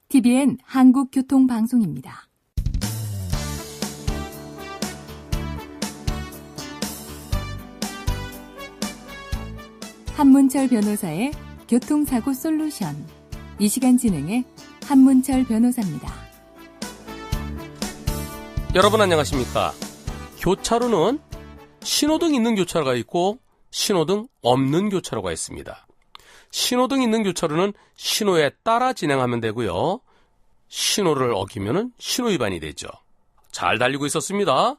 TVN 한국교통방송입니다. 한문철 변호사의 교통사고 솔루션. 이 시간 진행의 한문철 변호사입니다. 여러분 안녕하십니까? 교차로는 신호등 있는 교차로가 있고 신호등 없는 교차로가 있습니다. 신호등 있는 교차로는 신호에 따라 진행하면 되고요. 신호를 어기면은 신호위반이 되죠. 잘 달리고 있었습니다.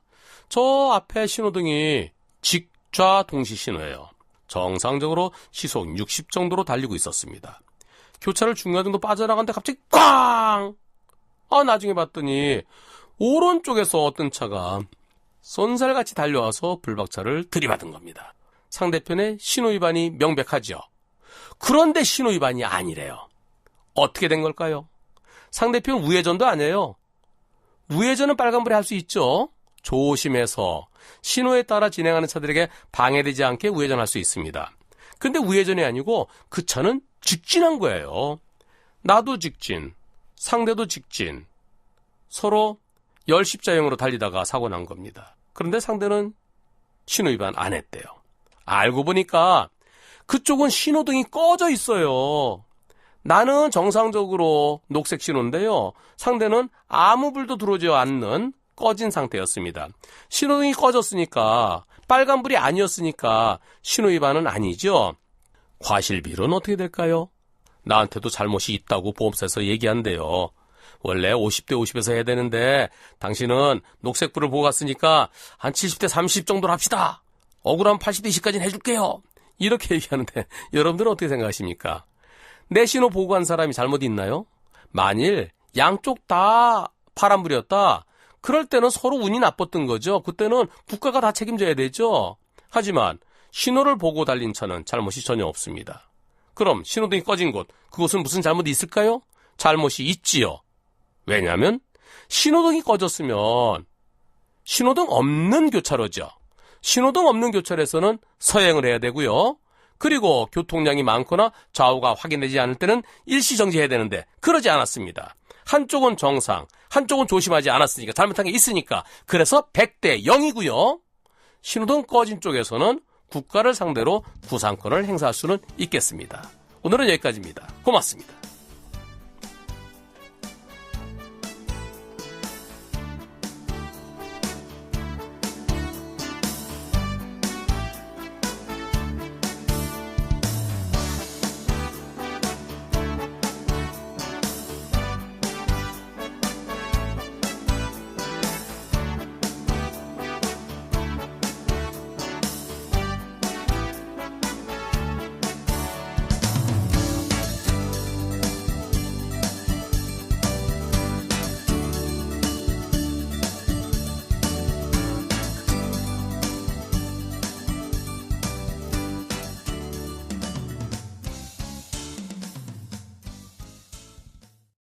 저 앞에 신호등이 직좌 동시 신호예요. 정상적으로 시속 60 정도로 달리고 있었습니다. 교차를 중간 정도 빠져나가는데 갑자기 꽝! 나중에 봤더니 오른쪽에서 어떤 차가 쏜살같이 달려와서 불박차를 들이받은 겁니다. 상대편의 신호위반이 명백하죠. 그런데 신호위반이 아니래요. 어떻게 된 걸까요? 상대편 우회전도 아니에요. 우회전은 빨간불에 할 수 있죠. 조심해서 신호에 따라 진행하는 차들에게 방해되지 않게 우회전할 수 있습니다. 근데 우회전이 아니고 그 차는 직진한 거예요. 나도 직진, 상대도 직진. 서로 열십자형으로 달리다가 사고 난 겁니다. 그런데 상대는 신호위반 안 했대요. 알고 보니까 그쪽은 신호등이 꺼져 있어요. 나는 정상적으로 녹색 신호인데요. 상대는 아무 불도 들어오지 않는 꺼진 상태였습니다. 신호등이 꺼졌으니까 빨간불이 아니었으니까 신호위반은 아니죠. 과실비율은 어떻게 될까요? 나한테도 잘못이 있다고 보험사에서 얘기한대요. 원래 50대 50에서 해야 되는데 당신은 녹색불을 보고 갔으니까 한 70대 30 정도로 합시다. 억울하면 80대 20까지는 해줄게요. 이렇게 얘기하는데 여러분들은 어떻게 생각하십니까? 내 신호 보고 간 사람이 잘못 있나요? 만일 양쪽 다 파란불이었다. 그럴 때는 서로 운이 나빴던 거죠. 그때는 국가가 다 책임져야 되죠. 하지만 신호를 보고 달린 차는 잘못이 전혀 없습니다. 그럼 신호등이 꺼진 곳, 그곳은 무슨 잘못이 있을까요? 잘못이 있지요. 왜냐하면 신호등이 꺼졌으면 신호등 없는 교차로죠. 신호등 없는 교차로에서는 서행을 해야 되고요. 그리고 교통량이 많거나 좌우가 확인되지 않을 때는 일시정지해야 되는데 그러지 않았습니다. 한쪽은 정상, 한쪽은 조심하지 않았으니까 잘못한 게 있으니까 그래서 100대 0이고요. 신호등 꺼진 쪽에서는 국가를 상대로 구상권을 행사할 수는 있겠습니다. 오늘은 여기까지입니다. 고맙습니다.